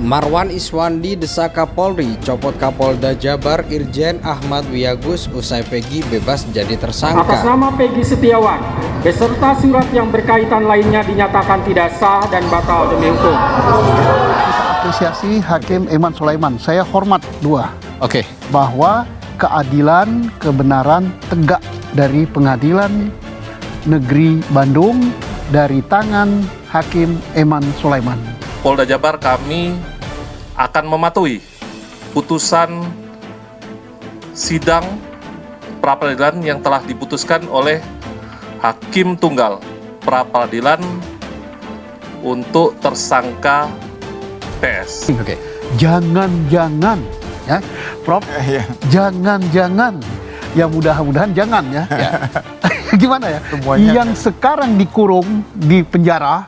Marwan Iswandi desak Kapolri copot Kapolda Jabar Irjen Ahmad Wiyagus usai Peggy bebas jadi tersangka. Atas nama Peggy Setiawan beserta surat yang berkaitan lainnya dinyatakan tidak sah dan batal demi hukum. Apresiasi Hakim Eman Sulaiman, saya hormat dua. Oke. Bahwa keadilan, kebenaran tegak dari Pengadilan Negeri Bandung dari tangan Hakim Eman Sulaiman. Polda Jabar kami akan mematuhi putusan sidang pra-peradilan yang telah diputuskan oleh Hakim Tunggal pra-peradilan untuk tersangka PS. Oke. Jangan-jangan ya, Prof. Jangan-jangan ya, mudah-mudahan jangan ya. Gimana ya? Semuanya. Yang sekarang dikurung di penjara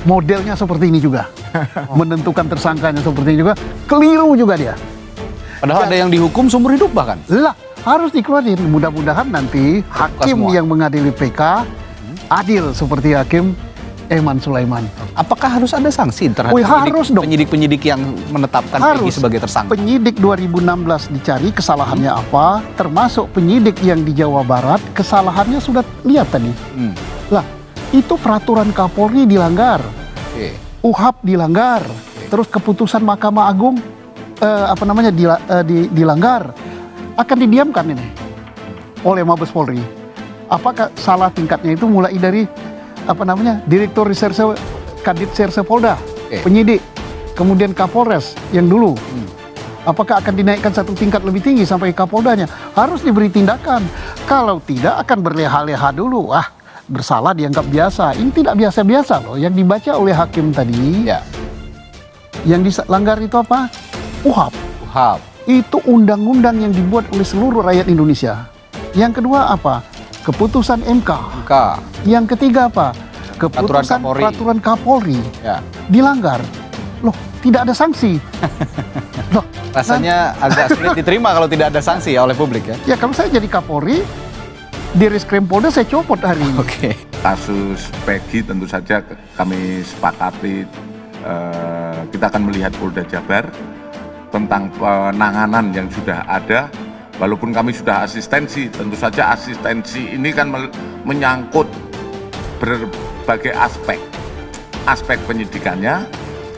modelnya seperti ini juga. Menentukan tersangkanya seperti ini juga. Keliru juga dia. Padahal ada yang dihukum seumur hidup bahkan. Lah, harus dikeluarin. Mudah-mudahan nanti hakim semua. yang mengadili PK adil seperti Hakim Eman Sulaiman. Apakah harus ada sanksi terhadap Harus dong. penyidik-penyidik yang menetapkan Peggy sebagai tersangka? Penyidik 2016 dicari kesalahannya apa, termasuk penyidik yang di Jawa Barat kesalahannya sudah lihat tadi. Lah, itu peraturan Kapolri dilanggar, Oke. UHAP dilanggar, terus keputusan Mahkamah Agung dilanggar. Akan didiamkan ini oleh Mabes Polri. Apakah salah tingkatnya itu mulai dari Direktur Reserse Kadit Serse Polda, penyidik, kemudian Kapolres yang dulu. Apakah akan dinaikkan satu tingkat lebih tinggi sampai Kapoldanya? Harus diberi tindakan. Kalau tidak akan berleha-leha dulu. Bersalah dianggap biasa. Ini tidak biasa-biasa loh. Yang dibaca oleh hakim tadi, yang dilanggar itu apa? UHAP. Itu undang-undang yang dibuat oleh seluruh rakyat Indonesia. Yang kedua apa? Keputusan MK. Yang ketiga apa? Keputusan peraturan Kapolri. Dilanggar. Loh, tidak ada sanksi. Loh, rasanya agak sulit diterima kalau tidak ada sanksi ya oleh publik ya. Ya, kalau saya jadi Kapolri di Reskrim Polda saya copot hari ini. Oke. Kasus Peggy tentu saja kami sepakati kita akan melihat Polda Jabar tentang penanganan yang sudah ada. Walaupun kami sudah asistensi, tentu saja asistensi ini kan menyangkut berbagai aspek penyidikannya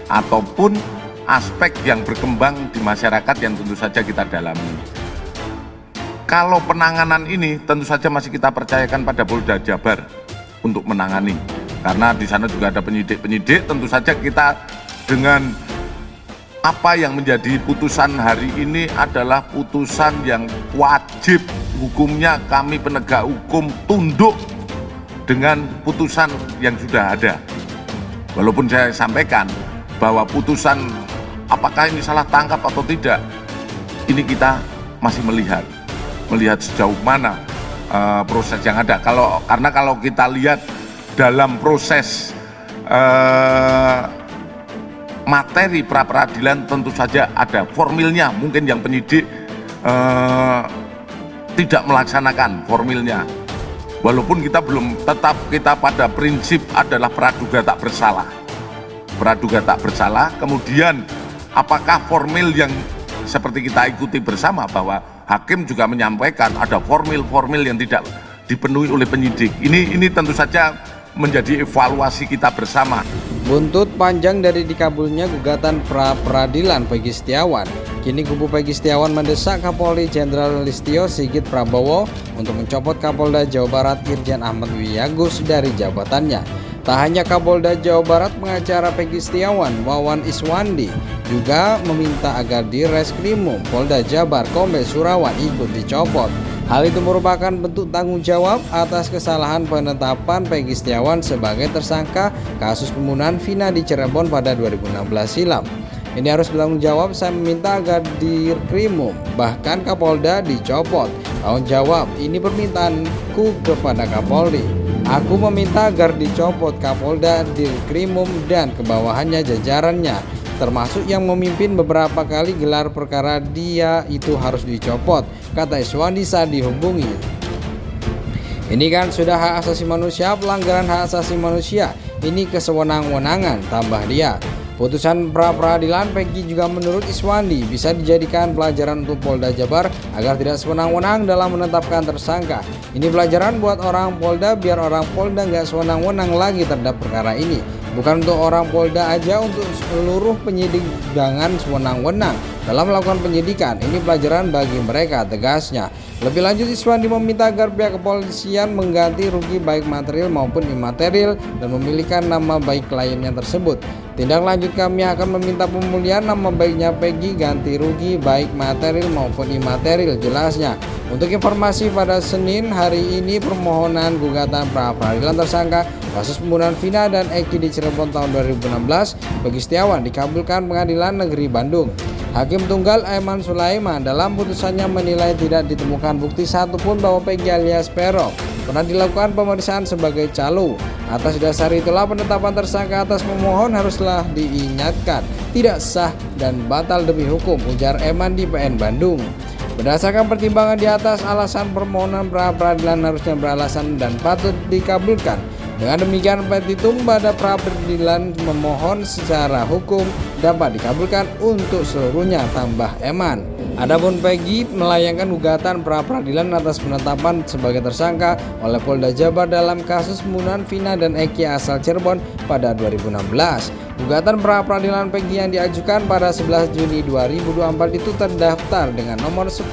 ataupun aspek yang berkembang di masyarakat yang tentu saja kita dalami. Kalau penanganan ini tentu saja masih kita percayakan pada Polda Jabar untuk menangani, karena di sana juga ada penyidik-penyidik. Tentu saja kita dengan apa yang menjadi putusan hari ini adalah putusan yang wajib hukumnya kami penegak hukum tunduk dengan putusan yang sudah ada. Walaupun saya sampaikan bahwa putusan apakah ini salah tangkap atau tidak, ini kita masih melihat sejauh mana proses yang ada. Karena kalau kita lihat dalam proses materi pra-peradilan tentu saja ada formilnya, mungkin yang penyidik tidak melaksanakan formilnya. Walaupun kita belum, tetap kita pada prinsip adalah praduga tak bersalah. Praduga tak bersalah, kemudian apakah formil yang seperti kita ikuti bersama bahwa hakim juga menyampaikan ada formil-formil yang tidak dipenuhi oleh penyidik. Ini tentu saja menjadi evaluasi kita bersama. Buntut panjang dari dikabulnya gugatan pra-peradilan Peggy Setiawan, kini kubu Peggy Setiawan mendesak Kapolri Jenderal Listio Sigit Prabowo untuk mencopot Kapolda Jawa Barat Irjen Ahmad Wiyagus dari jabatannya. Tak hanya Kapolda Jawa Barat, pengacara Peggy Setiawan, Marwan Iswandi, juga meminta agar di Reskrimum Polda Jabar Kombes Surawan ikut dicopot. Hal itu merupakan bentuk tanggung jawab atas kesalahan penetapan Peggy Setiawan sebagai tersangka kasus pembunuhan Vina di Cirebon pada 2016 silam. Ini harus bertanggung jawab. Saya meminta agar di Reskrimum bahkan Kapolda dicopot. Tanggung jawab, ini permintaanku kepada Kapolri. Aku meminta agar dicopot Kapolda, Dirkrimum, dan kebawahannya jajarannya, termasuk yang memimpin beberapa kali gelar perkara. Dia itu harus dicopot, kata Iswandi saat dihubungi. Ini kan sudah hak asasi manusia, pelanggaran hak asasi manusia. Ini kesewenang-wenangan, tambah dia. Putusan pra-peradilan Peggy juga menurut Iswandi bisa dijadikan pelajaran untuk Polda Jabar agar tidak sewenang-wenang dalam menetapkan tersangka. Ini pelajaran buat orang Polda biar orang Polda nggak sewenang-wenang lagi terhadap perkara ini. Bukan untuk orang Polda aja, untuk seluruh penyidik jangan sewenang-wenang dalam melakukan penyidikan. Ini pelajaran bagi mereka, tegasnya. Lebih lanjut, Iswandi meminta agar pihak kepolisian mengganti rugi baik material maupun imaterial dan memilihkan nama baik kliennya tersebut. Tindak lanjut, kami akan meminta pemulihan nama baiknya Peggy, ganti rugi baik material maupun imaterial, jelasnya. Untuk informasi, pada Senin hari ini permohonan gugatan pra-peradilan tersangka kasus pembunuhan Vina dan Eki di Cirebon tahun 2016 Peggy Setiawan dikabulkan Pengadilan Negeri Bandung. Hakim Tunggal Aiman Sulaiman dalam putusannya menilai tidak ditemukan bukti satupun bahwa Peggy alias Peron pernah dilakukan pemeriksaan sebagai calo. Atas dasar itulah penetapan tersangka atas pemohon haruslah diingatkan tidak sah dan batal demi hukum, ujar Aiman di PN Bandung. Berdasarkan pertimbangan di atas, alasan permohonan pra-peradilan harusnya beralasan dan patut dikabulkan. Dengan demikian, petitum pada pra-peradilan memohon secara hukum dapat dikabulkan untuk seluruhnya, tambah Eman. Adapun Peggy melayangkan gugatan pra-peradilan atas penetapan sebagai tersangka oleh Polda Jabar dalam kasus pembunuhan Vina dan Eki asal Cirebon pada 2016. Gugatan pra-peradilan Peggy yang diajukan pada 11 Juni 2024 itu terdaftar dengan nomor 10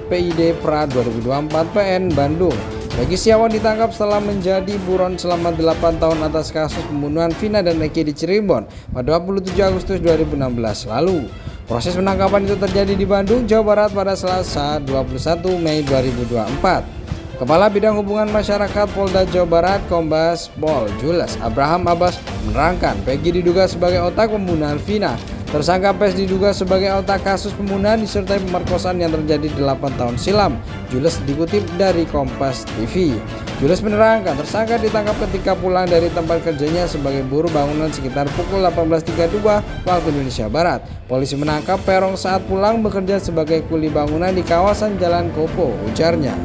PID Pra 2024 PN Bandung. Peggy Setiawan ditangkap setelah menjadi buron selama 8 tahun atas kasus pembunuhan Vina dan Eki di Cirebon pada 27 Agustus 2016 lalu. Proses penangkapan itu terjadi di Bandung, Jawa Barat pada Selasa 21 Mei 2024. Kepala Bidang Hubungan Masyarakat Polda Jawa Barat Kombes Pol Jules Abraham Abbas menerangkan Peggy diduga sebagai otak pembunuhan Vina. Tersangka PS diduga sebagai otak kasus pembunuhan disertai pemerkosaan yang terjadi 8 tahun silam. Jules dikutip dari Kompas TV. Jules menerangkan tersangka ditangkap ketika pulang dari tempat kerjanya sebagai buruh bangunan sekitar pukul 18.32 waktu Indonesia Barat. Polisi menangkap Perong saat pulang bekerja sebagai kuli bangunan di kawasan Jalan Kopo, ujarnya.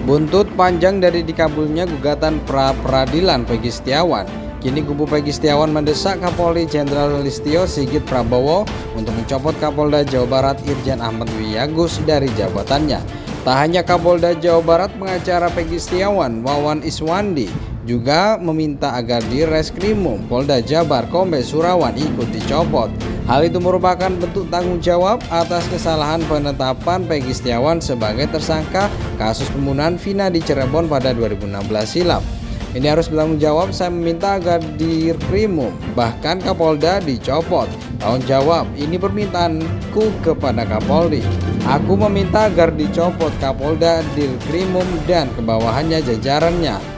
Buntut panjang dari dikabulnya gugatan pra-peradilan Peggy Setiawan. Kini kubu Peggy Setiawan mendesak Kapolri Jenderal Listio Sigit Prabowo untuk mencopot Kapolda Jawa Barat Irjen Ahmad Wiyagus dari jabatannya. Tak hanya Kapolda Jawa Barat, pengacara Peggy Setiawan, Wawan Iswandi, juga meminta agar di Reskrimum Polda Jabar Kombes Surawan ikut dicopot. Hal itu merupakan bentuk tanggung jawab atas kesalahan penetapan Peggy Setiawan sebagai tersangka kasus pembunuhan Vina di Cirebon pada 2016 silam. Ini harus bertanggung jawab. Saya meminta agar Dirkrimum bahkan Kapolda dicopot. Tanggung jawab, ini permintaanku kepada Kapolri. Aku meminta agar dicopot Kapolda, Dirkrimum dan kebawahannya jajarannya.